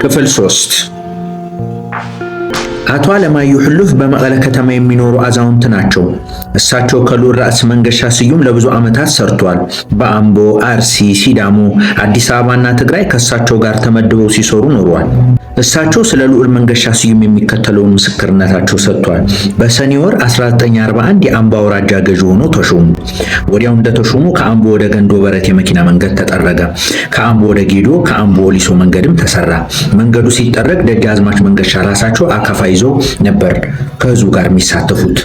ክፍል 3 አቶ አለማየሁ ሁሉፍ በመቀለ ከተማ የሚኖሩ አዛውንት ናቸው። እሳቸው ከልዑል ራስ መንገሻ ስዩም ለብዙ ዓመታት ሰርቷል። በአምቦ፣ አርሲ፣ ሲዳሞ፣ አዲስ አበባና ትግራይ ከእሳቸው ጋር ተመድበው ሲሰሩ ኖረዋል። እሳቸው ስለ ልዑል መንገሻ ስዩም የሚከተለውን ምስክርነታቸው ሰጥቷል። በሰኔ ወር 1941 የአምቦ አውራጃ ገዢ ሆነው ተሾሙ። ወዲያው እንደተሾሙ ከአምቦ ወደ ገንዶ በረት የመኪና መንገድ ተጠረገ። ከአምቦ ወደ ጌዶ፣ ከአምቦ ወሊሶ መንገድም ተሰራ። መንገዱ ሲጠረግ ደጃዝማች መንገሻ ራሳቸው አካፋ ይዘው ነበር ከህዝቡ ጋር የሚሳተፉት።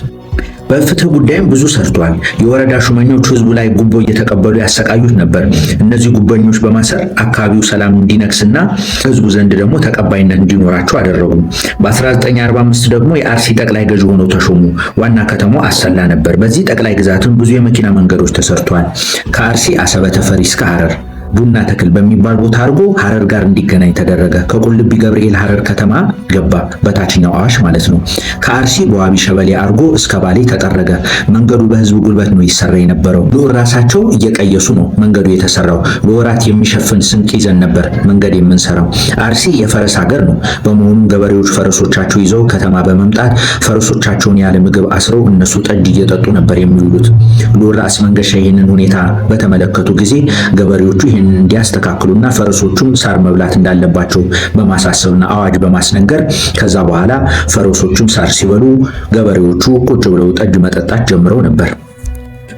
በፍትህ ጉዳይም ብዙ ሰርቷል። የወረዳ ሹመኞች ህዝቡ ላይ ጉቦ እየተቀበሉ ያሰቃዩት ነበር። እነዚህ ጉበኞች በማሰር አካባቢው ሰላም እንዲነግስና ህዝቡ ዘንድ ደግሞ ተቀባይነት እንዲኖራቸው አደረጉ። በ1945 ደግሞ የአርሲ ጠቅላይ ገዢ ሆነው ተሾሙ። ዋና ከተማው አሰላ ነበር። በዚህ ጠቅላይ ግዛትም ብዙ የመኪና መንገዶች ተሰርቷል። ከአርሲ አሰበ ተፈሪ እስከ ሐረር ቡና ተክል በሚባል ቦታ አድርጎ ሐረር ጋር እንዲገናኝ ተደረገ። ከቁልቢ ገብርኤል ሐረር ከተማ ገባ፣ በታችኛው አዋሽ ማለት ነው። ከአርሲ በዋቢ ሸበሌ አድርጎ እስከ ባሌ ተጠረገ። መንገዱ በህዝቡ ጉልበት ነው ይሰራ የነበረው። ልዑል ራሳቸው እየቀየሱ ነው መንገዱ የተሰራው። ለወራት የሚሸፍን ስንቅ ይዘን ነበር መንገድ የምንሰራው። አርሲ የፈረስ ሀገር ነው። በመሆኑም ገበሬዎች ፈረሶቻቸው ይዘው ከተማ በመምጣት ፈረሶቻቸውን ያለ ምግብ አስረው እነሱ ጠጅ እየጠጡ ነበር የሚውሉት። ልዑል ራስ መንገሻ ይህንን ሁኔታ በተመለከቱ ጊዜ ገበሬዎቹ እንዲያስተካክሉና ፈረሶቹም ሳር መብላት እንዳለባቸው በማሳሰብና አዋጅ በማስነገር ከዛ በኋላ ፈረሶቹም ሳር ሲበሉ ገበሬዎቹ ቁጭ ብለው ጠጅ መጠጣት ጀምረው ነበር።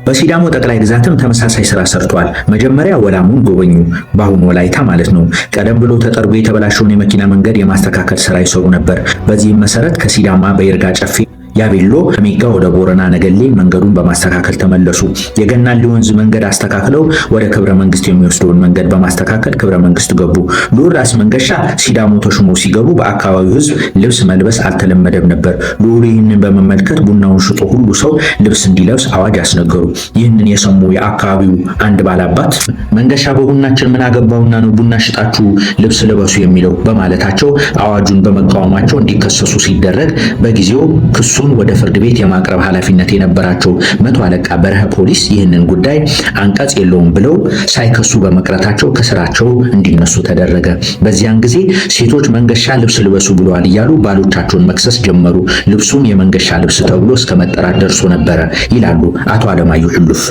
በሲዳሞ ጠቅላይ ግዛትም ተመሳሳይ ስራ ሰርቷል። መጀመሪያ ወላሙን ጎበኙ፣ በአሁኑ ወላይታ ማለት ነው። ቀደም ብሎ ተጠርጎ የተበላሸውን የመኪና መንገድ የማስተካከል ስራ ይሰሩ ነበር። በዚህም መሰረት ከሲዳማ በይርጋ ጨፌ ያቤሎ ከሚጋ ወደ ቦረና ነገሌ መንገዱን በማስተካከል ተመለሱ። የገናሌ ወንዝ መንገድ አስተካክለው ወደ ክብረ መንግስት የሚወስደውን መንገድ በማስተካከል ክብረ መንግስት ገቡ። ልዑል ራስ መንገሻ ሲዳሞ ተሾሞ ሲገቡ በአካባቢው ህዝብ ልብስ መልበስ አልተለመደም ነበር። ልዑሉ ይህንን በመመልከት ቡናውን ሽጦ ሁሉ ሰው ልብስ እንዲለብስ አዋጅ አስነገሩ። ይህንን የሰሙ የአካባቢው አንድ ባላባት መንገሻ በቡናችን ምን አገባውና ነው ቡና ሽጣችሁ ልብስ ልበሱ የሚለው በማለታቸው አዋጁን በመቃወማቸው እንዲከሰሱ ሲደረግ በጊዜው ክሱ ወደ ፍርድ ቤት የማቅረብ ኃላፊነት የነበራቸው መቶ አለቃ በረሃ ፖሊስ ይህንን ጉዳይ አንቀጽ የለውም ብለው ሳይከሱ በመቅረታቸው ከስራቸው እንዲነሱ ተደረገ። በዚያን ጊዜ ሴቶች መንገሻ ልብስ ልበሱ ብለዋል እያሉ ባሎቻቸውን መክሰስ ጀመሩ። ልብሱም የመንገሻ ልብስ ተብሎ እስከ መጠራት ደርሶ ነበረ ይላሉ አቶ አለማየሁ ሁሉፍ።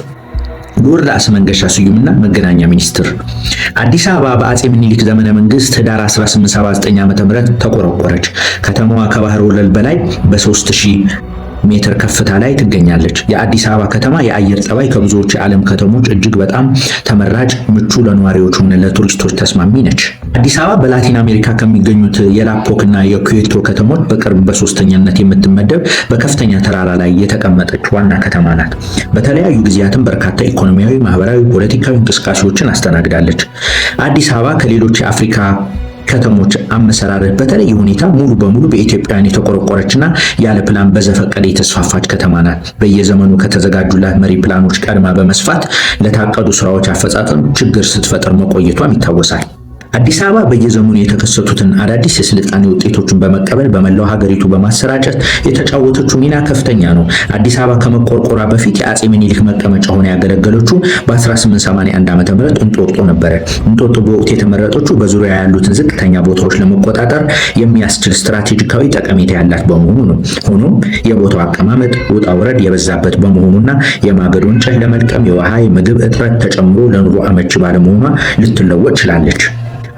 ልዑል ራስ መንገሻ ስዩምና መገናኛ ሚኒስትር። አዲስ አበባ በአጼ ምኒልክ ዘመነ መንግስት ህዳር 1879 ዓ.ም ተቆረቆረች። ከተማዋ ከባህር ወለል በላይ በ3000 ሜትር ከፍታ ላይ ትገኛለች። የአዲስ አበባ ከተማ የአየር ጠባይ ከብዙዎች የዓለም ከተሞች እጅግ በጣም ተመራጭ፣ ምቹ፣ ለነዋሪዎች ሆነ ለቱሪስቶች ተስማሚ ነች። አዲስ አበባ በላቲን አሜሪካ ከሚገኙት የላፖክ እና የኩዌቶ ከተሞች በቅርብ በሶስተኛነት የምትመደብ በከፍተኛ ተራራ ላይ የተቀመጠች ዋና ከተማ ናት። በተለያዩ ጊዜያትም በርካታ ኢኮኖሚያዊ፣ ማህበራዊ፣ ፖለቲካዊ እንቅስቃሴዎችን አስተናግዳለች። አዲስ አበባ ከሌሎች የአፍሪካ ከተሞች አመሰራረት በተለየ ሁኔታ ሙሉ በሙሉ በኢትዮጵያውያን የተቆረቆረችና ያለ ፕላን በዘፈቀደ የተስፋፋች ከተማ ናት። በየዘመኑ ከተዘጋጁላት መሪ ፕላኖች ቀድማ በመስፋት ለታቀዱ ስራዎች አፈጻጸም ችግር ስትፈጥር መቆየቷም ይታወሳል። አዲስ አበባ በየዘመኑ የተከሰቱትን አዳዲስ የስልጣኔ ውጤቶችን በመቀበል በመላው ሀገሪቱ በማሰራጨት የተጫወተችው ሚና ከፍተኛ ነው። አዲስ አበባ ከመቆርቆሯ በፊት የአጼ ምኒልክ መቀመጫ ሆና ያገለገለችው በ1881 ዓ.ም እንጦጦ ነበረ። እንጦጦ በወቅቱ የተመረጠችው በዙሪያ ያሉትን ዝቅተኛ ቦታዎች ለመቆጣጠር የሚያስችል ስትራቴጂካዊ ጠቀሜታ ያላት በመሆኑ ነው። ሆኖም የቦታው አቀማመጥ ውጣ ውረድ የበዛበት በመሆኑና የማገዶ እንጨት ለመልቀም የውሃ የምግብ እጥረት ተጨምሮ ለኑሮ አመቺ ባለመሆኗ ልትለወጥ ችላለች።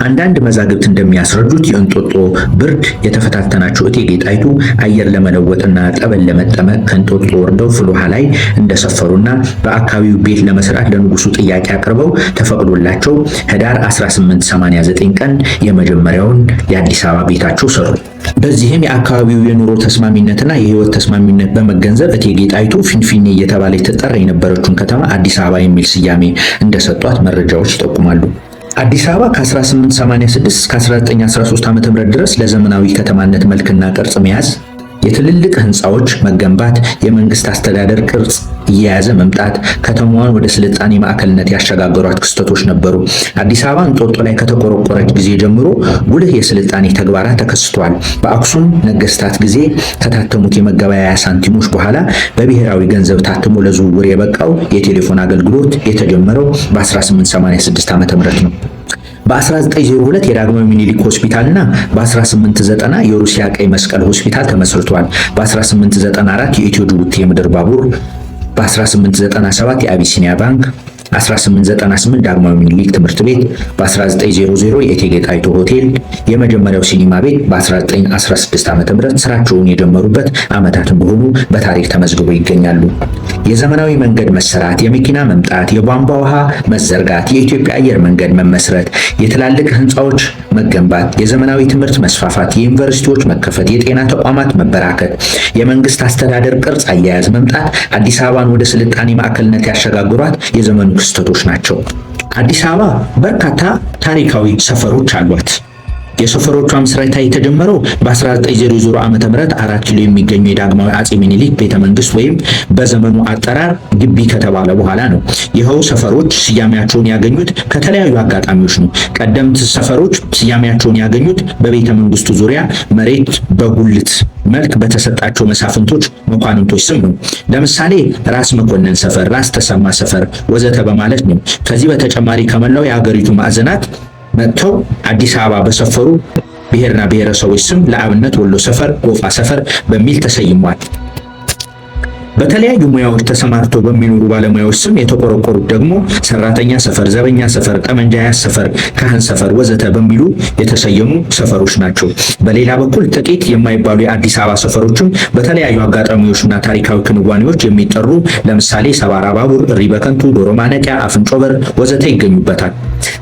አንዳንድ መዛግብት እንደሚያስረዱት የእንጦጦ ብርድ የተፈታተናቸው እቴጌ ጣይቱ አየር ለመለወጥና ጠበል ለመጠመቅ ከእንጦጦ ወርደው ፍልውሃ ላይ እንደሰፈሩና በአካባቢው ቤት ለመስራት ለንጉሱ ጥያቄ አቅርበው ተፈቅዶላቸው ህዳር 1889 ቀን የመጀመሪያውን የአዲስ አበባ ቤታቸው ሰሩ። በዚህም የአካባቢው የኑሮ ተስማሚነትና የህይወት ተስማሚነት በመገንዘብ እቴጌ ጣይቱ ፊንፊኔ እየተባለች ትጠራ የነበረችውን ከተማ አዲስ አበባ የሚል ስያሜ እንደሰጧት መረጃዎች ይጠቁማሉ። አዲስ አበባ ከ1886 እስከ 1913 ዓ.ም ድረስ ለዘመናዊ ከተማነት መልክና ቅርጽ መያዝ፣ የትልልቅ ህንፃዎች መገንባት፣ የመንግስት አስተዳደር ቅርጽ እየያዘ መምጣት ከተማዋን ወደ ስልጣኔ ማዕከልነት ያሸጋገሯት ክስተቶች ነበሩ። አዲስ አበባ እንጦጦ ላይ ከተቆረቆረች ጊዜ ጀምሮ ጉልህ የስልጣኔ ተግባራት ተከስተዋል። በአክሱም ነገስታት ጊዜ ከታተሙት የመገበያያ ሳንቲሞች በኋላ በብሔራዊ ገንዘብ ታትሞ ለዝውውር የበቃው የቴሌፎን አገልግሎት የተጀመረው በ1886 ዓ.ም ነው። በ1902 የዳግማዊ ምኒልክ ሆስፒታልና በ1890 የሩሲያ ቀይ መስቀል ሆስፒታል ተመስርቷል። በ1894 የኢትዮ ጅቡቲ የምድር ባቡር፣ በ1897 የአቢሲኒያ ባንክ፣ 1898 ዳግማዊ ምኒልክ ትምህርት ቤት፣ በ1900 የእቴጌ ጣይቱ ሆቴል የመጀመሪያው ሲኒማ ቤት በ1916 ዓ.ም ስራቸውን የጀመሩበት ዓመታት እንደሆኑ በታሪክ ተመዝግበው ይገኛሉ። የዘመናዊ መንገድ መሰራት፣ የመኪና መምጣት፣ የቧንቧ ውሃ መዘርጋት፣ የኢትዮጵያ አየር መንገድ መመስረት፣ የትላልቅ ህንፃዎች መገንባት፣ የዘመናዊ ትምህርት መስፋፋት፣ የዩኒቨርሲቲዎች መከፈት፣ የጤና ተቋማት መበራከት፣ የመንግስት አስተዳደር ቅርጽ አያያዝ መምጣት አዲስ አበባን ወደ ስልጣኔ ማዕከልነት ያሸጋግሯት የዘመኑ ክስተቶች ናቸው። አዲስ አበባ በርካታ ታሪካዊ ሰፈሮች አሏት። የሰፈሮቿ ምስረታ የተጀመረው በ1900 ዓ.ም 4 ኪሎ የሚገኘው የዳግማዊ አጼ ምኒልክ ቤተመንግስት ወይም በዘመኑ አጠራር ግቢ ከተባለ በኋላ ነው። ይኸው ሰፈሮች ስያሜያቸውን ያገኙት ከተለያዩ አጋጣሚዎች ነው። ቀደምት ሰፈሮች ስያሜያቸውን ያገኙት በቤተመንግስቱ ዙሪያ መሬት በጉልት መልክ በተሰጣቸው መሳፍንቶች፣ መኳንንቶች ስም ነው። ለምሳሌ ራስ መኮንን ሰፈር፣ ራስ ተሰማ ሰፈር ወዘተ በማለት ነው። ከዚህ በተጨማሪ ከመላው የሀገሪቱ ማዕዘናት መጥተው አዲስ አበባ በሰፈሩ ብሔርና ብሔረሰቦች ስም ለአብነት ወሎ ሰፈር፣ ጎፋ ሰፈር በሚል ተሰይሟል። በተለያዩ ሙያዎች ተሰማርተው በሚኖሩ ባለሙያዎች ስም የተቆረቆሩት ደግሞ ሰራተኛ ሰፈር፣ ዘበኛ ሰፈር፣ ጠመንጃ ያዝ ሰፈር፣ ካህን ሰፈር ወዘተ በሚሉ የተሰየሙ ሰፈሮች ናቸው። በሌላ በኩል ጥቂት የማይባሉ የአዲስ አበባ ሰፈሮችም በተለያዩ አጋጣሚዎችና ታሪካዊ ክንዋኔዎች የሚጠሩ ለምሳሌ ሰባራ ባቡር፣ እሪ በከንቱ፣ ዶሮ ማነቂያ፣ አፍንጮ በር ወዘተ ይገኙበታል።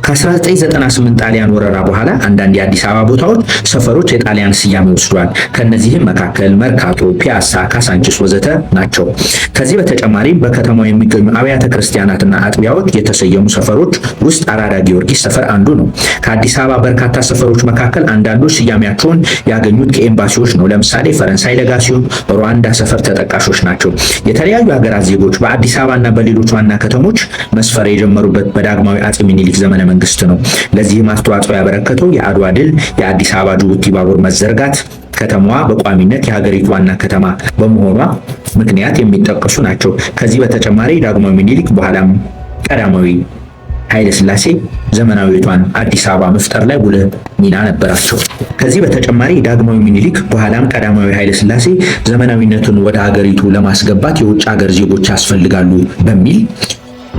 ከ1998 ጣሊያን ወረራ በኋላ አንዳንድ የአዲስ አበባ ቦታዎች ሰፈሮች የጣሊያን ስያሜ ወስዷል። ከነዚህም መካከል መርካቶ፣ ፒያሳ፣ ካሳንቺስ ወዘተ ናቸው። ከዚህ በተጨማሪም በከተማው የሚገኙ አብያተ ክርስቲያናትና አጥቢያዎች የተሰየሙ ሰፈሮች ውስጥ አራዳ ጊዮርጊስ ሰፈር አንዱ ነው። ከአዲስ አበባ በርካታ ሰፈሮች መካከል አንዳንዶች ስያሜያቸውን ያገኙት ከኤምባሲዎች ነው። ለምሳሌ ፈረንሳይ ለጋሲዮን፣ ሩዋንዳ ሰፈር ተጠቃሾች ናቸው። የተለያዩ ሀገራት ዜጎች በአዲስ አበባና በሌሎች ዋና ከተሞች መስፈር የጀመሩበት በዳግማዊ አጼ ምኒልክ ዘመነ መንግስት ነው። ለዚህም አስተዋጽኦ ያበረከተው የአድዋ ድል፣ የአዲስ አበባ ጅቡቲ ባቡር መዘርጋት፣ ከተማዋ በቋሚነት የሀገሪቱ ዋና ከተማ በመሆኗ ምክንያት የሚጠቀሱ ናቸው። ከዚህ በተጨማሪ ዳግማዊ ምኒልክ በኋላም ቀዳማዊ ኃይለ ሥላሴ ዘመናዊቷን አዲስ አበባ መፍጠር ላይ ጉልህ ሚና ነበራቸው። ከዚህ በተጨማሪ ዳግማዊ ምኒልክ በኋላም ቀዳማዊ ኃይለ ሥላሴ ዘመናዊነቱን ወደ ሀገሪቱ ለማስገባት የውጭ ሀገር ዜጎች ያስፈልጋሉ በሚል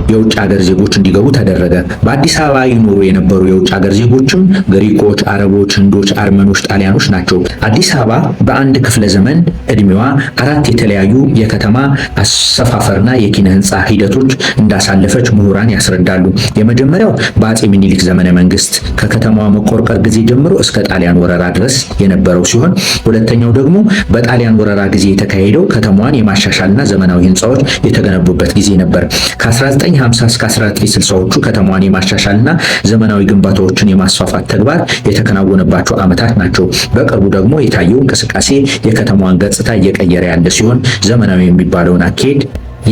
የውጭ ሀገር ዜጎች እንዲገቡ ተደረገ። በአዲስ አበባ ይኖሩ የነበሩ የውጭ ሀገር ዜጎችም ግሪኮች፣ አረቦች፣ ህንዶች፣ አርመኖች፣ ጣሊያኖች ናቸው። አዲስ አበባ በአንድ ክፍለ ዘመን እድሜዋ 4 የተለያዩ የከተማ አሰፋፈርና የኪነ ህንፃ ሂደቶች እንዳሳለፈች ምሁራን ያስረዳሉ። የመጀመሪያው በአጼ ምኒልክ ዘመነ መንግስት ከከተማዋ መቆርቆር ጊዜ ጀምሮ እስከ ጣሊያን ወረራ ድረስ የነበረው ሲሆን፣ ሁለተኛው ደግሞ በጣሊያን ወረራ ጊዜ የተካሄደው ከተማዋን የማሻሻልና ዘመናዊ ህንፃዎች የተገነቡበት ጊዜ ነበር። ከ1950 እስከ 1960ዎቹ ከተማዋን የማሻሻልና ዘመናዊ ግንባታዎችን የማስፋፋት ተግባር የተከናወነባቸው ዓመታት ናቸው። በቅርቡ ደግሞ የታየው እንቅስቃሴ የከተማዋን ገጽታ እየቀየረ ያለ ሲሆን ዘመናዊ የሚባለውን አካሄድ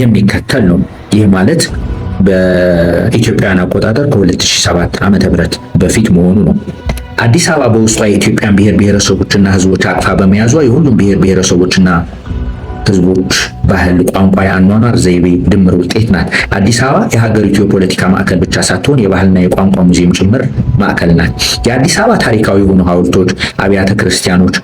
የሚከተል ነው። ይህ ማለት በኢትዮጵያውያን አቆጣጠር ከ2007 ዓ.ም በፊት መሆኑ ነው። አዲስ አበባ በውስጧ የኢትዮጵያን ብሔር ብሔረሰቦችና ህዝቦች አቅፋ በመያዟ የሁሉም ብሔር ብሔረሰቦችና ህዝቦች ባህል፣ ቋንቋ፣ የአኗኗር ዘይቤ ድምር ውጤት ናት። አዲስ አበባ የሀገሪቱ የፖለቲካ ማዕከል ብቻ ሳትሆን የባህልና የቋንቋ ሙዚየም ጭምር ማዕከል ናት። የአዲስ አበባ ታሪካዊ የሆኑ ሐውልቶች፣ አብያተ ክርስቲያኖች፣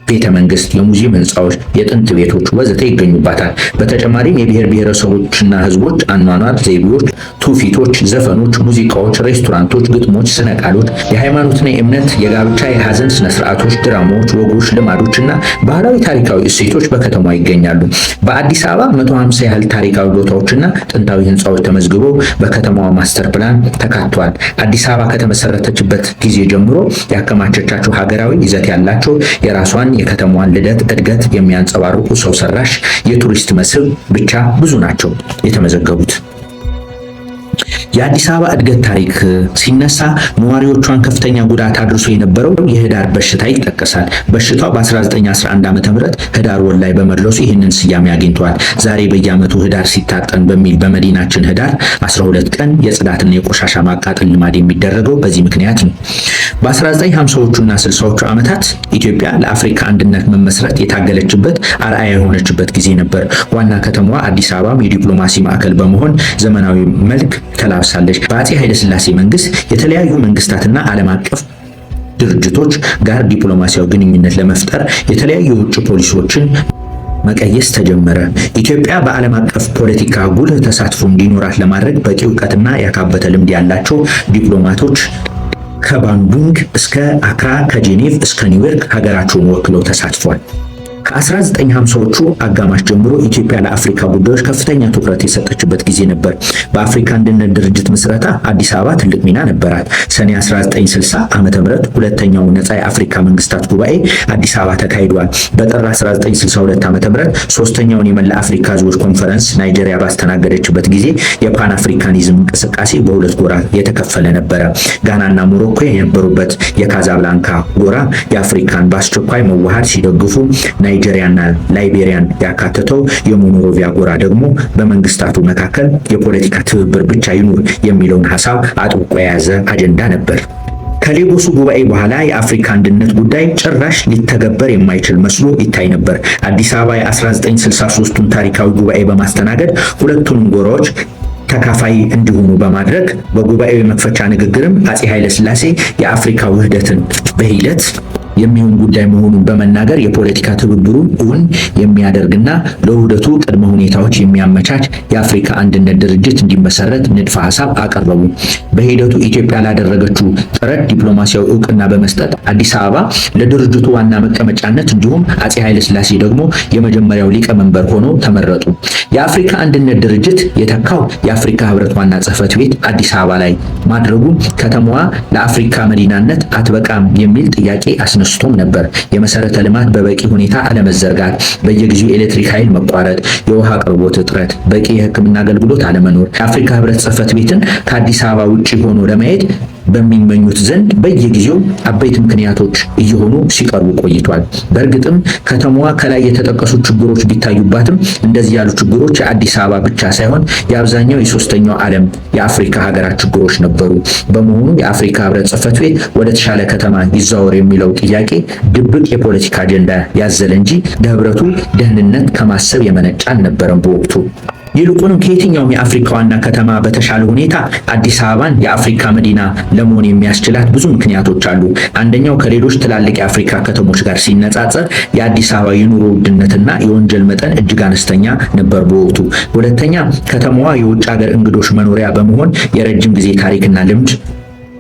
ቤተ መንግስት፣ የሙዚየም ህንፃዎች፣ የጥንት ቤቶች ወዘተ ይገኙባታል። በተጨማሪም የብሔር ብሔረሰቦችና ህዝቦች አኗኗር ዘይቤዎች፣ ትውፊቶች፣ ዘፈኖች፣ ሙዚቃዎች፣ ሬስቶራንቶች፣ ግጥሞች፣ ስነ ቃሎች፣ የሃይማኖትና የእምነት፣ የጋብቻ፣ የሀዘን ስነ ስርዓቶች፣ ድራማዎች፣ ወጎች፣ ልማዶችና ባህላዊ ታሪካዊ እሴቶች በከተማዋ ይገኛሉ። በአዲስ አበባ 150 ያህል ታሪካዊ ቦታዎችና ጥንታዊ ህንፃዎች ተመዝግበው በከተማዋ ማስተር ፕላን ተካተዋል። አዲስ አበባ ከተመሰረተችበት ጊዜ ጀምሮ ያከማቸቻቸው ሀገራዊ ይዘት ያላቸው የራሷን የከተማዋን ልደት እድገት የሚያንጸባርቁ ሰው ሰራሽ የቱሪስት መስህብ ብቻ ብዙ ናቸው የተመዘገቡት። የአዲስ አበባ እድገት ታሪክ ሲነሳ ነዋሪዎቿን ከፍተኛ ጉዳት አድርሶ የነበረው የህዳር በሽታ ይጠቀሳል። በሽታው በ1911 ዓ.ም ህዳር ወር ላይ በመድረሱ ይህንን ስያሜ አግኝቷል። ዛሬ በየዓመቱ ህዳር ሲታጠን በሚል በመዲናችን ህዳር 12 ቀን የጽዳትና የቆሻሻ ማቃጠል ልማድ የሚደረገው በዚህ ምክንያት ነው። በ1950ዎቹና 60ዎቹ ዓመታት ኢትዮጵያ ለአፍሪካ አንድነት መመስረት የታገለችበት አርአያ የሆነችበት ጊዜ ነበር። ዋና ከተማዋ አዲስ አበባ የዲፕሎማሲ ማዕከል በመሆን ዘመናዊ መልክ ተላብሳ ታወሳለች። በአፄ ኃይለሥላሴ መንግስት የተለያዩ መንግስታትና ዓለም አቀፍ ድርጅቶች ጋር ዲፕሎማሲያዊ ግንኙነት ለመፍጠር የተለያዩ የውጭ ፖሊሲዎችን መቀየስ ተጀመረ። ኢትዮጵያ በዓለም አቀፍ ፖለቲካ ጉልህ ተሳትፎ እንዲኖራት ለማድረግ በቂ እውቀትና ያካበተ ልምድ ያላቸው ዲፕሎማቶች ከባንዱንግ እስከ አክራ ከጄኔቭ እስከ ኒውዮርክ ሀገራቸውን ወክለው ተሳትፏል። ከ1950ዎቹ አጋማሽ ጀምሮ ኢትዮጵያ ለአፍሪካ ጉዳዮች ከፍተኛ ትኩረት የሰጠችበት ጊዜ ነበር። በአፍሪካ አንድነት ድርጅት ምስረታ አዲስ አበባ ትልቅ ሚና ነበራት። ሰኔ 1960 ዓ.ም ሁለተኛው ነፃ የአፍሪካ መንግስታት ጉባኤ አዲስ አበባ ተካሂዷል። በጥር 1962 ዓ.ም ሶስተኛውን የመላ አፍሪካ ህዝቦች ኮንፈረንስ ናይጄሪያ ባስተናገደችበት ጊዜ የፓን አፍሪካኒዝም እንቅስቃሴ በሁለት ጎራ የተከፈለ ነበረ። ጋናና ሞሮኮ የነበሩበት የካዛብላንካ ጎራ የአፍሪካን በአስቸኳይ መዋሃድ ሲደግፉ፣ ናይጄሪያና ላይቤሪያን ያካተተው የሞኖሮቪያ ጎራ ደግሞ በመንግስታቱ መካከል የፖለቲካ ትብብር ብቻ ይኑር የሚለውን ሐሳብ አጥብቆ የያዘ አጀንዳ ነበር። ከሌጎሱ ጉባኤ በኋላ የአፍሪካ አንድነት ጉዳይ ጭራሽ ሊተገበር የማይችል መስሎ ይታይ ነበር። አዲስ አበባ የ1963ቱን ታሪካዊ ጉባኤ በማስተናገድ ሁለቱንም ጎራዎች ተካፋይ እንዲሆኑ በማድረግ በጉባኤው የመክፈቻ ንግግርም አፄ ኃይለሥላሴ የአፍሪካ ውህደትን በሂደት የሚሆን ጉዳይ መሆኑን በመናገር የፖለቲካ ትብብሩን እውን የሚያደርግና ለውህደቱ ቅድመ ሁኔታዎች የሚያመቻች የአፍሪካ አንድነት ድርጅት እንዲመሰረት ንድፈ ሐሳብ አቀረቡ። በሂደቱ ኢትዮጵያ ላደረገችው ጥረት ዲፕሎማሲያዊ እውቅና በመስጠት አዲስ አበባ ለድርጅቱ ዋና መቀመጫነት እንዲሁም አፄ ኃይለሥላሴ ደግሞ የመጀመሪያው ሊቀመንበር ሆነው ተመረጡ። የአፍሪካ አንድነት ድርጅት የተካው የአፍሪካ ህብረት ዋና ጽሕፈት ቤት አዲስ አበባ ላይ ማድረጉ ከተማዋ ለአፍሪካ መዲናነት አትበቃም የሚል ጥያቄ አስነስቶም ነበር። የመሰረተ ልማት በበቂ ሁኔታ አለመዘርጋት፣ በየጊዜው ኤሌክትሪክ ኃይል መቋረጥ፣ የውሃ አቅርቦት እጥረት፣ በቂ የሕክምና አገልግሎት አለመኖር የአፍሪካ ህብረት ጽሕፈት ቤትን ከአዲስ አበባ ውጪ ሆኖ ለማየት በሚመኙት ዘንድ በየጊዜው አበይት ምክንያቶች እየሆኑ ሲቀርቡ ቆይቷል። በእርግጥም ከተማዋ ከላይ የተጠቀሱ ችግሮች ቢታዩባትም እንደዚህ ያሉ ችግሮች የአዲስ አበባ ብቻ ሳይሆን የአብዛኛው የሶስተኛው ዓለም የአፍሪካ ሀገራት ችግሮች ነበሩ። በመሆኑ የአፍሪካ ህብረት ጽሕፈት ቤት ወደ ተሻለ ከተማ ይዛወር የሚለው ጥያቄ ድብቅ የፖለቲካ አጀንዳ ያዘለ እንጂ ለህብረቱ ደህንነት ከማሰብ የመነጨ አልነበረም በወቅቱ። ይልቁንም ከየትኛውም የአፍሪካ ዋና ከተማ በተሻለ ሁኔታ አዲስ አበባን የአፍሪካ መዲና ለመሆን የሚያስችላት ብዙ ምክንያቶች አሉ። አንደኛው ከሌሎች ትላልቅ የአፍሪካ ከተሞች ጋር ሲነጻጸር የአዲስ አበባ የኑሮ ውድነትና የወንጀል መጠን እጅግ አነስተኛ ነበር በወቅቱ። ሁለተኛ፣ ከተማዋ የውጭ ሀገር እንግዶች መኖሪያ በመሆን የረጅም ጊዜ ታሪክና ልምድ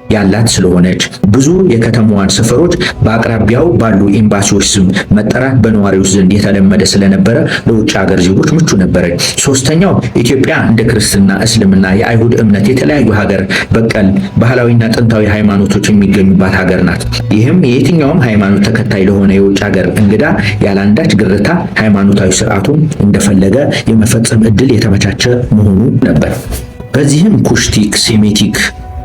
ያላት ስለሆነች ብዙ የከተማዋን ሰፈሮች በአቅራቢያው ባሉ ኤምባሲዎች ስም መጠራት በነዋሪዎች ዘንድ የተለመደ ስለነበረ ለውጭ ሀገር ዜጎች ምቹ ነበረች። ሶስተኛው ኢትዮጵያ እንደ ክርስትና፣ እስልምና፣ የአይሁድ እምነት የተለያዩ ሀገር በቀል ባህላዊና ጥንታዊ ሃይማኖቶች የሚገኙባት ሀገር ናት። ይህም የየትኛውም ሃይማኖት ተከታይ ለሆነ የውጭ ሀገር እንግዳ ያላንዳች ግርታ ሃይማኖታዊ ስርዓቱን እንደፈለገ የመፈጸም እድል የተመቻቸ መሆኑ ነበር። በዚህም ኩሽቲክ፣ ሴሜቲክ፣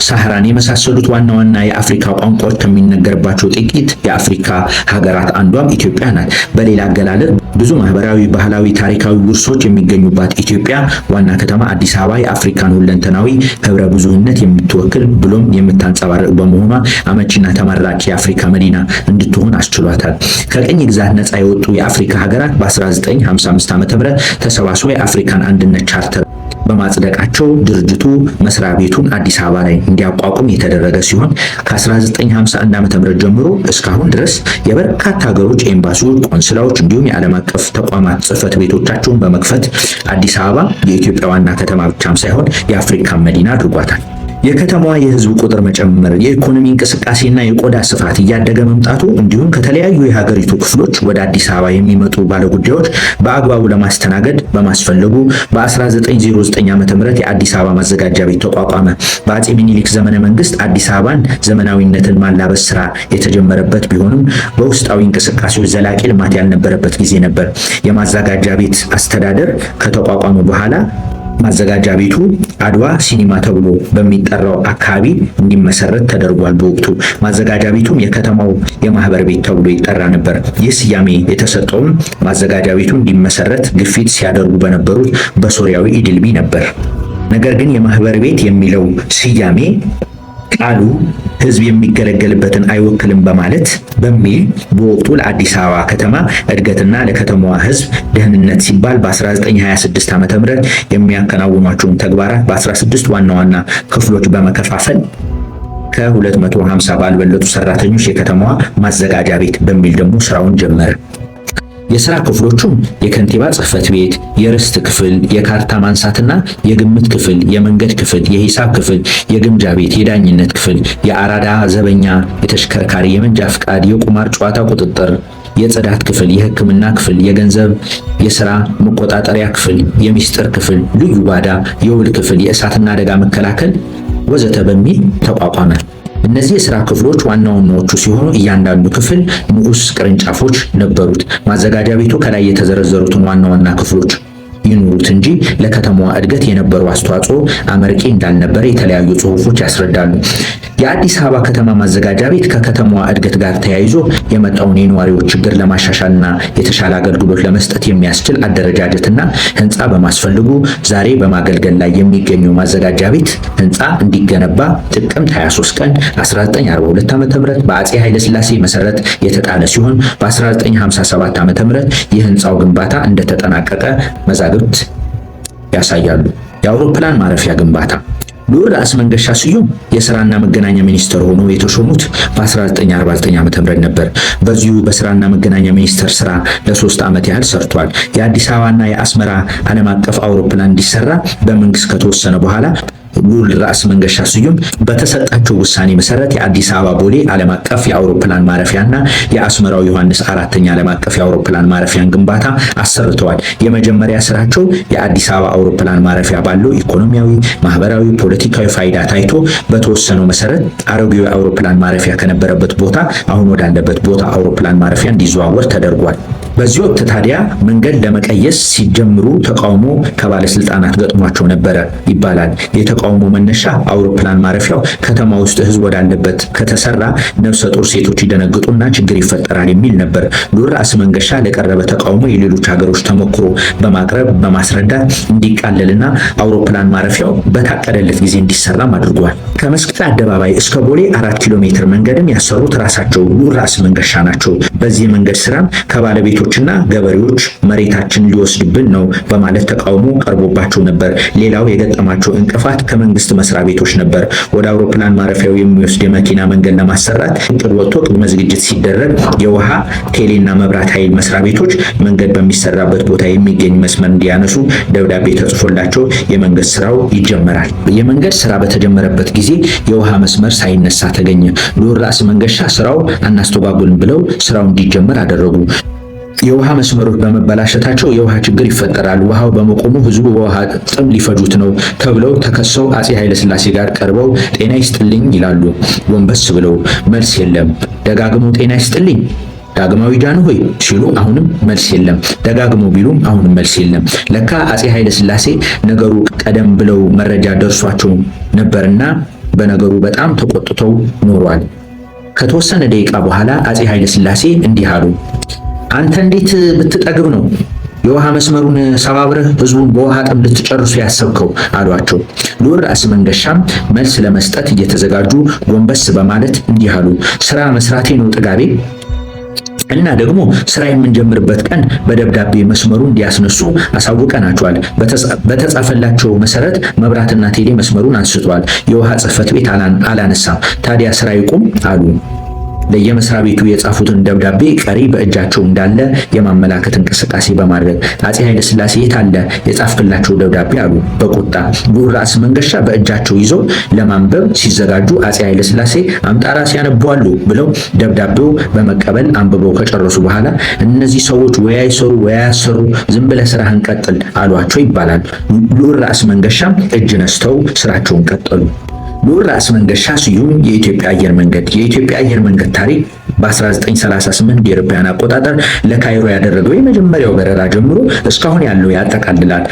ሳህራን የመሳሰሉት ዋና ዋና የአፍሪካ ቋንቋዎች ከሚነገርባቸው ጥቂት የአፍሪካ ሀገራት አንዷም ኢትዮጵያ ናት። በሌላ አገላለጽ ብዙ ማህበራዊ፣ ባህላዊ፣ ታሪካዊ ውርሶች የሚገኙባት ኢትዮጵያ ዋና ከተማ አዲስ አበባ የአፍሪካን ሁለንተናዊ ህብረ ብዙህነት የምትወክል ብሎም የምታንጸባርቅ በመሆኗ አመቺና ተመራጭ የአፍሪካ መዲና እንድትሆን አስችሏታል። ከቅኝ ግዛት ነፃ የወጡ የአፍሪካ ሀገራት በ1955 ዓ.ም ተሰባስበው የአፍሪካን አንድነት ቻርተር በማጽደቃቸው ድርጅቱ መስሪያ ቤቱን አዲስ አበባ ላይ እንዲያቋቁም የተደረገ ሲሆን ከ1951 ዓ.ም ጀምሮ እስካሁን ድረስ የበርካታ ሀገሮች ኤምባሲዎች፣ ቆንስላዎች እንዲሁም የዓለም አቀፍ ተቋማት ጽሕፈት ቤቶቻቸውን በመክፈት አዲስ አበባ የኢትዮጵያ ዋና ከተማ ብቻም ሳይሆን የአፍሪካ መዲና አድርጓታል። የከተማዋ የህዝብ ቁጥር መጨመር፣ የኢኮኖሚ እንቅስቃሴና የቆዳ ስፋት እያደገ መምጣቱ እንዲሁም ከተለያዩ የሀገሪቱ ክፍሎች ወደ አዲስ አበባ የሚመጡ ባለጉዳዮች በአግባቡ ለማስተናገድ በማስፈለጉ በ1909 ዓ.ም የአዲስ አበባ ማዘጋጃ ቤት ተቋቋመ። በአፄ ሚኒሊክ ዘመነ መንግስት አዲስ አበባን ዘመናዊነትን ማላበስ ስራ የተጀመረበት ቢሆንም በውስጣዊ እንቅስቃሴዎች ዘላቂ ልማት ያልነበረበት ጊዜ ነበር። የማዘጋጃ ቤት አስተዳደር ከተቋቋመ በኋላ ማዘጋጃ ቤቱ አድዋ ሲኒማ ተብሎ በሚጠራው አካባቢ እንዲመሰረት ተደርጓል። በወቅቱ ማዘጋጃ ቤቱም የከተማው የማህበር ቤት ተብሎ ይጠራ ነበር። ይህ ስያሜ የተሰጠውም ማዘጋጃ ቤቱ እንዲመሰረት ግፊት ሲያደርጉ በነበሩት በሶሪያዊ ኢድልቢ ነበር። ነገር ግን የማህበር ቤት የሚለው ስያሜ ቃሉ ህዝብ የሚገለገልበትን አይወክልም በሚል በወቅቱ ለአዲስ አበባ ከተማ እድገትና ለከተማዋ ህዝብ ደህንነት ሲባል በ1926 ዓ.ም የሚያከናውኗቸውን ተግባራት በ16 ዋና ዋና ክፍሎች በመከፋፈል ከ250 ባልበለጡ ሰራተኞች የከተማዋ ማዘጋጃ ቤት በሚል ደግሞ ስራውን ጀመረ። የሥራ ክፍሎቹም የከንቲባ ጽሕፈት ቤት፣ የርስት ክፍል፣ የካርታ ማንሳትና የግምት ክፍል፣ የመንገድ ክፍል፣ የሂሳብ ክፍል፣ የግምጃ ቤት፣ የዳኝነት ክፍል፣ የአራዳ ዘበኛ፣ የተሽከርካሪ የመንጃ ፍቃድ፣ የቁማር ጨዋታ ቁጥጥር፣ የጽዳት ክፍል፣ የሕክምና ክፍል፣ የገንዘብ የሥራ መቆጣጠሪያ ክፍል፣ የሚስጥር ክፍል፣ ልዩ ባዳ፣ የውል ክፍል፣ የእሳትና አደጋ መከላከል ወዘተ በሚል ተቋቋመ። እነዚህ የሥራ ክፍሎች ዋና ዋናዎቹ ሲሆኑ እያንዳንዱ ክፍል ንዑስ ቅርንጫፎች ነበሩት። ማዘጋጃ ቤቱ ከላይ የተዘረዘሩትን ዋና ዋና ክፍሎች ይኑሩት እንጂ ለከተማዋ እድገት የነበረው አስተዋጽኦ አመርቂ እንዳልነበረ የተለያዩ ጽሑፎች ያስረዳሉ። የአዲስ አበባ ከተማ ማዘጋጃ ቤት ከከተማዋ እድገት ጋር ተያይዞ የመጣውን የነዋሪዎች ችግር ለማሻሻልና የተሻለ አገልግሎት ለመስጠት የሚያስችል አደረጃጀትና ህንፃ በማስፈልጉ ዛሬ በማገልገል ላይ የሚገኘው ማዘጋጃ ቤት ህንፃ እንዲገነባ ጥቅምት 23 ቀን 1942 ዓ.ም በአፄ ኃይለ ሥላሴ መሰረት የተጣለ ሲሆን በ1957 ዓ.ም የህንፃው ግንባታ እንደተጠናቀቀ መዛግብት ያሳያሉ። የአውሮፕላን ማረፊያ ግንባታ ልዑል ራስ መንገሻ ስዩም የሥራና መገናኛ ሚኒስትር ሆነው የተሾሙት በ1949 ዓ.ም ነበር። በዚሁ በሥራና መገናኛ ሚኒስትር ስራ ለ3 ዓመት ያህል ሰርቷል። የአዲስ አበባና የአስመራ ዓለም አቀፍ አውሮፕላን እንዲሰራ በመንግስት ከተወሰነ በኋላ ልዑል ራስ መንገሻ ስዩም በተሰጣቸው ውሳኔ መሰረት የአዲስ አበባ ቦሌ ዓለም አቀፍ የአውሮፕላን ማረፊያና የአስመራው ዮሐንስ አራተኛ ዓለም አቀፍ የአውሮፕላን ማረፊያን ግንባታ አሰርተዋል። የመጀመሪያ ስራቸው የአዲስ አበባ አውሮፕላን ማረፊያ ባለው ኢኮኖሚያዊ፣ ማህበራዊ፣ ፖለቲካዊ ፋይዳ ታይቶ በተወሰነው መሰረት አሮጌው የአውሮፕላን ማረፊያ ከነበረበት ቦታ አሁን ወዳለበት ቦታ አውሮፕላን ማረፊያ እንዲዘዋወር ተደርጓል። በዚህ ወቅት ታዲያ መንገድ ለመቀየስ ሲጀምሩ ተቃውሞ ከባለስልጣናት ገጥሟቸው ነበረ ይባላል። የተቃውሞ መነሻ አውሮፕላን ማረፊያው ከተማ ውስጥ ህዝብ ወዳለበት ከተሰራ ነፍሰ ጡር ሴቶች ይደነግጡና ችግር ይፈጠራል የሚል ነበር። ልዑል ራስ መንገሻ ለቀረበ ተቃውሞ የሌሎች ሀገሮች ተሞክሮ በማቅረብ በማስረዳት እንዲቃለልና አውሮፕላን ማረፊያው በታቀደለት ጊዜ እንዲሰራም አድርጓል። ከመስቀል አደባባይ እስከ ቦሌ 4 ኪሎ ሜትር መንገድም ያሰሩት ራሳቸው ልዑል ራስ መንገሻ ናቸው። በዚህ መንገድ ስራም ከባለቤቶችና ገበሬዎች መሬታችን ሊወስድብን ነው በማለት ተቃውሞ ቀርቦባቸው ነበር። ሌላው የገጠማቸው እንቅፋት ከመንግስት መስሪያ ቤቶች ነበር። ወደ አውሮፕላን ማረፊያው የሚወስድ የመኪና መንገድ ለማሰራት እቅድ ወጥቶ ቅድመ ዝግጅት ሲደረግ የውሃ ቴሌና መብራት ኃይል መስሪያ ቤቶች መንገድ በሚሰራበት ቦታ የሚገኝ መስመር እንዲያነሱ ደብዳቤ ተጽፎላቸው የመንገድ ስራው ይጀመራል። የመንገድ ስራ በተጀመረበት ጊዜ የውሃ መስመር ሳይነሳ ተገኘ። ልዑል ራስ መንገሻ ስራው አናስተጓጉልም ብለው ስራው እንዲጀመር አደረጉ። የውሃ መስመሮች በመበላሸታቸው የውሃ ችግር ይፈጠራል፣ ውሃው በመቆሙ ህዝቡ በውሃ ጥም ሊፈጁት ነው ተብለው ተከሰው አፄ ኃይለ ሥላሴ ጋር ቀርበው ጤና ይስጥልኝ ይላሉ። ጎንበስ ብለው መልስ የለም። ደጋግሞ ጤና ይስጥልኝ ዳግማዊ ጃንሆይ ሲሉ አሁንም መልስ የለም። ደጋግሞ ቢሉም አሁንም መልስ የለም። ለካ አፄ ኃይለ ሥላሴ ነገሩ ቀደም ብለው መረጃ ደርሷቸው ነበርና በነገሩ በጣም ተቆጥተው ኖሯል። ከተወሰነ ደቂቃ በኋላ አፄ ኃይለ ሥላሴ እንዲህ አሉ። አንተ እንዴት ብትጠግብ ነው የውሃ መስመሩን ሰባብረህ ህዝቡን በውሃ ጥም ልትጨርሱ ያሰብከው አሏቸው። ልዑል ራስ መንገሻም መልስ ለመስጠት እየተዘጋጁ ጎንበስ በማለት እንዲህ አሉ። ስራ መስራቴ ነው ጥጋቤ እና ደግሞ ስራ የምንጀምርበት ቀን በደብዳቤ መስመሩ እንዲያስነሱ አሳውቀናቸዋል። በተጻፈላቸው መሰረት መብራትና ቴሌ መስመሩን አንስተዋል። የውሃ ጽሕፈት ቤት አላነሳም። ታዲያ ስራ ይቁም አሉ። ለየመስሪያ ቤቱ የጻፉትን ደብዳቤ ቀሪ በእጃቸው እንዳለ የማመላከት እንቅስቃሴ በማድረግ አፄ ኃይለ ሥላሴ የት አለ የጻፍክላቸው ደብዳቤ አሉ በቁጣ። ልዑል ራስ መንገሻ በእጃቸው ይዘው ለማንበብ ሲዘጋጁ አፄ ኃይለ ሥላሴ አምጣራ ሲያነቧሉ ብለው ደብዳቤው በመቀበል አንብበው ከጨረሱ በኋላ እነዚህ ሰዎች ወይ አይሰሩ ወይ አያሰሩ ዝም ብለህ ስራህን ቀጥል አሏቸው ይባላል። ልዑል ራስ መንገሻም እጅ ነስተው ስራቸውን ቀጠሉ። ልዑል ራስ መንገሻ ስዩም የኢትዮጵያ አየር መንገድ ታሪክ በ1938 የአውሮፓውያን አቆጣጠር ለካይሮ ያደረገው የመጀመሪያው በረራ ጀምሮ እስካሁን ያለው ያጠቃልላል።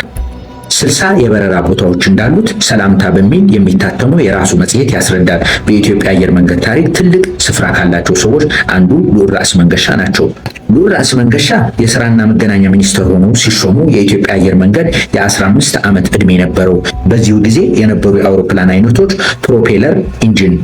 60 የበረራ ቦታዎች እንዳሉት ሰላምታ በሚል የሚታተመው የራሱ መጽሔት ያስረዳል። በኢትዮጵያ አየር መንገድ ታሪክ ትልቅ ስፍራ ካላቸው ሰዎች አንዱ ልዑል ራስ መንገሻ ናቸው። ልዑል ራስ መንገሻ የስራና መገናኛ ሚኒስትር ሆነው ሲሾሙ የኢትዮጵያ አየር መንገድ የ15 ዓመት ዕድሜ ነበረው። በዚሁ ጊዜ የነበሩ የአውሮፕላን አይነቶች ፕሮፔለር ኢንጂን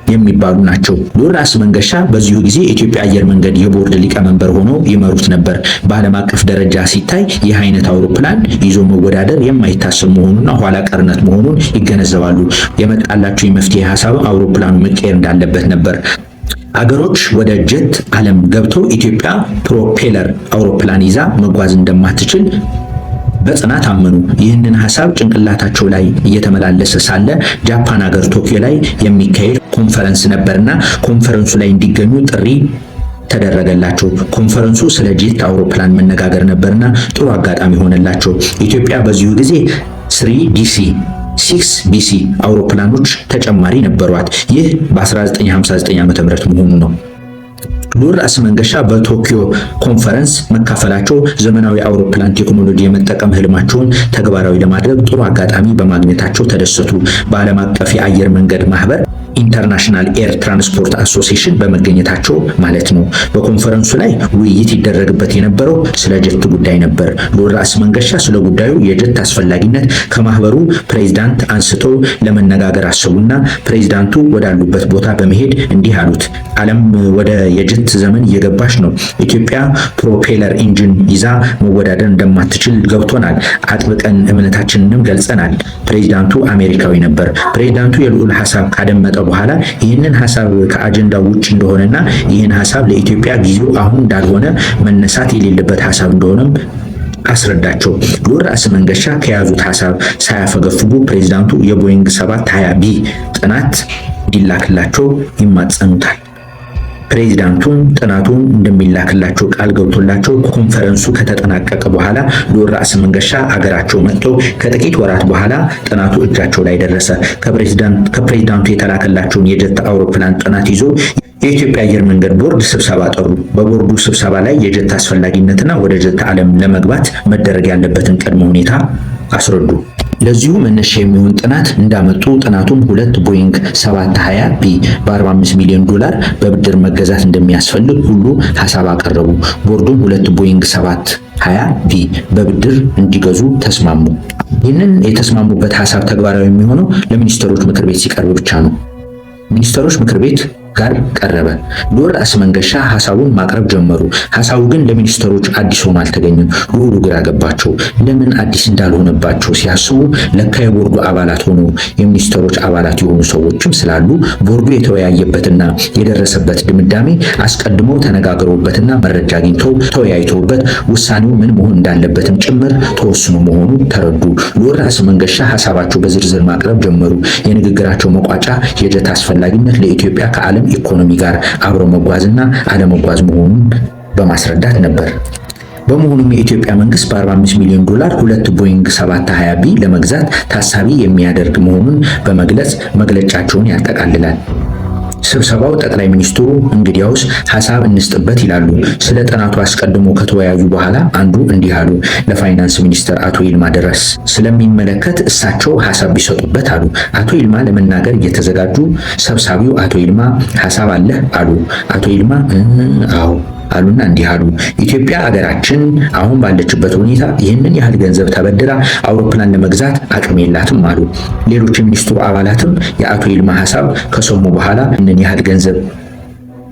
የሚባሉ ናቸው። ልዑል ራስ መንገሻ በዚሁ ጊዜ የኢትዮጵያ አየር መንገድ የቦርድ ሊቀመንበር ሆነው ይመሩት ነበር። በዓለም አቀፍ ደረጃ ሲታይ ይህ አይነት አውሮፕላን ይዞ መወዳደር የማይታሰብ መሆኑና ኋላ ቀርነት መሆኑን ይገነዘባሉ። የመጣላቸው የመፍትሄ ሀሳብ አውሮፕላኑ መቀየር እንዳለበት ነበር። አገሮች ወደ ጀት ዓለም ገብተው ኢትዮጵያ ፕሮፔለር አውሮፕላን ይዛ መጓዝ እንደማትችል በጽናት አመኑ። ይህንን ሐሳብ ጭንቅላታቸው ላይ እየተመላለሰ ሳለ ጃፓን ሀገር ቶኪዮ ላይ የሚካሄድ ኮንፈረንስ ነበርና ኮንፈረንሱ ላይ እንዲገኙ ጥሪ ተደረገላቸው። ኮንፈረንሱ ስለ ጄት አውሮፕላን መነጋገር ነበርና ጥሩ አጋጣሚ ሆነላቸው። ኢትዮጵያ በዚሁ ጊዜ 3DC 6BC አውሮፕላኖች ተጨማሪ ነበሯት። ይህ በ1959 ዓ.ም መሆኑ ነው። ልዑል ራስ መንገሻ በቶኪዮ ኮንፈረንስ መካፈላቸው ዘመናዊ አውሮፕላን ቴክኖሎጂ የመጠቀም ህልማቸውን ተግባራዊ ለማድረግ ጥሩ አጋጣሚ በማግኘታቸው ተደሰቱ። በዓለም አቀፍ የአየር መንገድ ማህበር ኢንተርናሽናል ኤር ትራንስፖርት አሶሲዬሽን በመገኘታቸው ማለት ነው። በኮንፈረንሱ ላይ ውይይት ይደረግበት የነበረው ስለ ጀት ጉዳይ ነበር። ልዑል ራስ መንገሻ ስለ ጉዳዩ የጀት አስፈላጊነት ከማህበሩ ፕሬዝዳንት አንስተው ለመነጋገር አሰቡና ፕሬዝዳንቱ ወዳሉበት ቦታ በመሄድ እንዲህ አሉት። ዓለም ወደ የጀት ዘመን እየገባች ነው። ኢትዮጵያ ፕሮፔለር ኢንጂን ይዛ መወዳደር እንደማትችል ገብቶናል። አጥብቀን እምነታችንንም ገልጸናል። ፕሬዝዳንቱ አሜሪካዊ ነበር። ፕሬዝዳንቱ የልዑል ሐሳብ ካደመጠ በኋላ ይህንን ሐሳብ ከአጀንዳው ውጭ እንደሆነና ይህን ሐሳብ ለኢትዮጵያ ጊዜው አሁን እንዳልሆነ መነሳት የሌለበት ሐሳብ እንደሆነም አስረዳቸው። ልዑል ራስ መንገሻ ከያዙት ሐሳብ ሳያፈገፍጉ ፕሬዝዳንቱ የቦይንግ 720B ጥናት እንዲላክላቸው ይማጸኑታል። ፕሬዝዳንቱን ጥናቱን እንደሚላክላቸው ቃል ገብቶላቸው ኮንፈረንሱ ከተጠናቀቀ በኋላ ልዑል ራስ መንገሻ አገራቸው መጥተው ከጥቂት ወራት በኋላ ጥናቱ እጃቸው ላይ ደረሰ። ከፕሬዝዳንቱ የተላከላቸውን የጀት አውሮፕላን ጥናት ይዞ የኢትዮጵያ አየር መንገድ ቦርድ ስብሰባ ጠሩ። በቦርዱ ስብሰባ ላይ የጀት አስፈላጊነትና ወደ ጀት ዓለም ለመግባት መደረግ ያለበትን ቅድመ ሁኔታ አስረዱ። ለዚሁ መነሻ የሚሆን ጥናት እንዳመጡ ጥናቱን 2 ቦይንግ 720B በ45 ሚሊዮን ዶላር በብድር መገዛት እንደሚያስፈልግ ሁሉ ሐሳብ አቀረቡ። ቦርዱም 2 ቦይንግ 720B በብድር እንዲገዙ ተስማሙ። ይህንን የተስማሙበት ሐሳብ ተግባራዊ የሚሆነው ለሚኒስትሮች ምክር ቤት ሲቀርብ ብቻ ነው። ሚኒስትሮች ምክር ቤት ጋር ቀረበ። ልዑል ራስ መንገሻ ሐሳቡን ማቅረብ ጀመሩ። ሐሳቡ ግን ለሚኒስትሮች አዲስ ሆኖ አልተገኘም። ልዑሉ ግራ ገባቸው። ለምን አዲስ እንዳልሆነባቸው ሲያስቡ ለካ የቦርዱ አባላት ሆኖ የሚኒስትሮች አባላት የሆኑ ሰዎችም ስላሉ ቦርዱ የተወያየበትና የደረሰበት ድምዳሜ አስቀድመው ተነጋግረውበትና መረጃ አግኝተው ተወያይተውበት ውሳኔው ምን መሆን እንዳለበትም ጭምር ተወስኖ መሆኑ ተረዱ። ልዑል ራስ መንገሻ ሐሳባቸው በዝርዝር ማቅረብ ጀመሩ። የንግግራቸው መቋጫ የጀት አስፈላጊነት ለኢትዮጵያ ከዓለም ኢኮኖሚ ጋር አብሮ መጓዝና አለመጓዝ መሆኑን በማስረዳት ነበር። በመሆኑም የኢትዮጵያ መንግስት በ45 ሚሊዮን ዶላር 2 ቦይንግ 720B ለመግዛት ታሳቢ የሚያደርግ መሆኑን በመግለጽ መግለጫቸውን ያጠቃልላል። ስብሰባው ጠቅላይ ሚኒስትሩ እንግዲያውስ ሐሳብ እንስጥበት ይላሉ። ስለ ጥናቱ አስቀድሞ ከተወያዩ በኋላ አንዱ እንዲህ አሉ። ለፋይናንስ ሚኒስትር አቶ ይልማ ድረስ ስለሚመለከት እሳቸው ሐሳብ ቢሰጡበት አሉ። አቶ ይልማ ለመናገር እየተዘጋጁ ሰብሳቢው አቶ ይልማ ሐሳብ አለህ አሉ። አቶ ይልማ አዎ አሉና እንዲህ አሉ። ኢትዮጵያ አገራችን አሁን ባለችበት ሁኔታ ይህንን ያህል ገንዘብ ተበድራ አውሮፕላን ለመግዛት አቅም የላትም አሉ። ሌሎች የሚኒስትሩ አባላትም የአቶ ይልማ ሐሳብ ከሰሙ በኋላ ይህንን ያህል ገንዘብ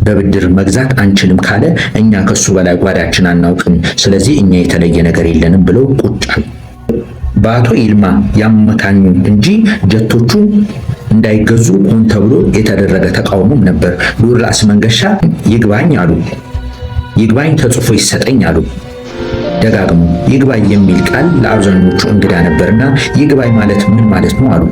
በብድር መግዛት አንችልም ካለ እኛ ከሱ በላይ ጓዳችን አናውቅም፣ ስለዚህ እኛ የተለየ ነገር የለንም ብለው ቁጭ አሉ። በአቶ ይልማ ያመካኙ እንጂ ጀቶቹ እንዳይገዙ ሆን ተብሎ የተደረገ ተቃውሞም ነበር። ልዑል ራስ መንገሻ ይግባኝ አሉ። ይግባኝ ተጽፎ ይሰጠኝ አሉ። ደጋግሞ ይግባኝ የሚል ቃል ለአብዛኞቹ እንግዳ ነበርና ይግባኝ ማለት ምን ማለት ነው አሉ።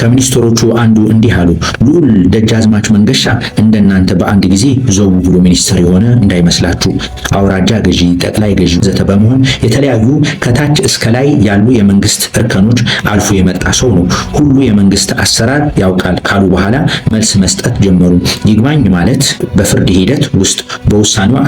ከሚኒስትሮቹ አንዱ እንዲህ አሉ። ልዑል ደጃዝማች መንገሻ እንደናንተ በአንድ ጊዜ ዘው ብሎ ሚኒስትር የሆነ እንዳይመስላችሁ። አውራጃ ገዢ፣ ጠቅላይ ገዢ ዘተ በመሆን የተለያዩ ከታች እስከ ላይ ያሉ የመንግስት እርከኖች አልፎ የመጣ ሰው ነው። ሁሉ የመንግስት አሰራር ያውቃል ካሉ በኋላ መልስ መስጠት ጀመሩ። ይግባኝ ማለት በፍርድ ሂደት ውስጥ በውሳኔው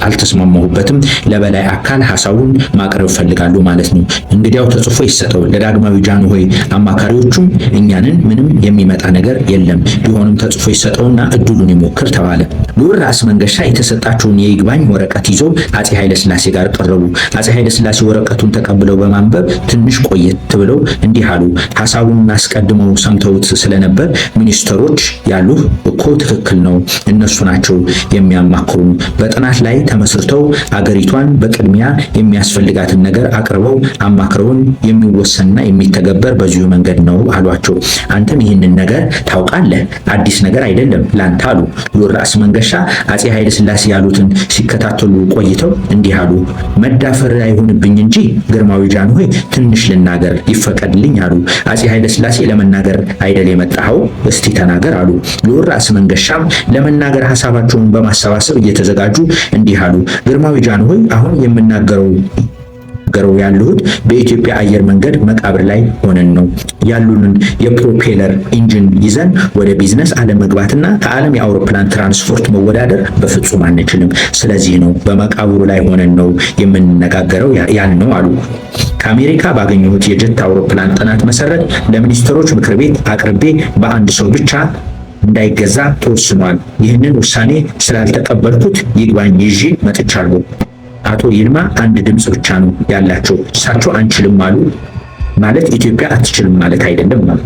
አልተስማማሁበትም፣ ለበላይ አካል ሐሳቡን ማቅረብ ፈልጋሉ ማለት ነው። እንግዲያው ተጽፎ ይሰጠው። ለዳግማዊ ጃንሆይ አማካሪዎቹም እኛንን ምንም የሚመጣ ነገር የለም፣ ቢሆንም ተጽፎ ይሰጠውና እድሉን ይሞክር ተባለ። ልዑል ራስ መንገሻ የተሰጣቸውን የይግባኝ ወረቀት ይዘው አፄ ኃይለ ሥላሴ ጋር ቀረቡ። አፄ ኃይለ ሥላሴ ወረቀቱን ተቀብለው በማንበብ ትንሽ ቆየት ብለው እንዲህ አሉ። ሐሳቡን አስቀድመው ሰምተውት ስለነበር ሚኒስትሮች ያሉህ እኮ ትክክል ነው፣ እነሱ ናቸው የሚያማክሩ። በጥናት ላይ ተመስርተው አገሪቷን በቅድሚያ የሚያስፈልጋትን ነገር አቅርበው አማክረውን የሚወሰንና የሚተገበር በዚሁ መንገድ ነው አሏቸው። አንተም ይህንን ነገር ታውቃለህ፣ አዲስ ነገር አይደለም ላንተ አሉ። ልዑል ራስ መንገሻ አፄ ኃይለ ሥላሴ ያሉትን ሲከታተሉ ቆይተው እንዲህ አሉ። መዳፈር አይሆንብኝ እንጂ ግርማዊ ጃንሆይ ትንሽ ልናገር ይፈቀድልኝ አሉ። አፄ ኃይለ ሥላሴ ለመናገር አይደል የመጣኸው? እስቲ ተናገር አሉ። ልዑል ራስ መንገሻም ለመናገር ሐሳባቸውን በማሰባሰብ እየተዘጋጁ እንዲህ አሉ። ግርማዊ ጃንሆይ አሁን የምናገረው ያለሁት በኢትዮጵያ አየር መንገድ መቃብር ላይ ሆነን ነው። ያሉንን የፕሮፔለር ኢንጂን ይዘን ወደ ቢዝነስ ዓለም መግባትና ከዓለም የአውሮፕላን ትራንስፖርት መወዳደር በፍጹም አንችልም። ስለዚህ ነው በመቃብሩ ላይ ሆነን ነው የምንነጋገረው ያልነው አሉ። ከአሜሪካ ባገኘሁት የጀት አውሮፕላን ጥናት መሰረት ለሚኒስትሮች ምክር ቤት አቅርቤ በአንድ ሰው ብቻ እንዳይገዛ ተወስኗል። ይህንን ውሳኔ ስላልተቀበልኩት ይግባኝ ይዤ መጥቻለሁ። አቶ ይልማ አንድ ድምፅ ብቻ ነው ያላቸው። እሳቸው አንችልም አሉ ማለት ኢትዮጵያ አትችልም ማለት አይደለም ማለት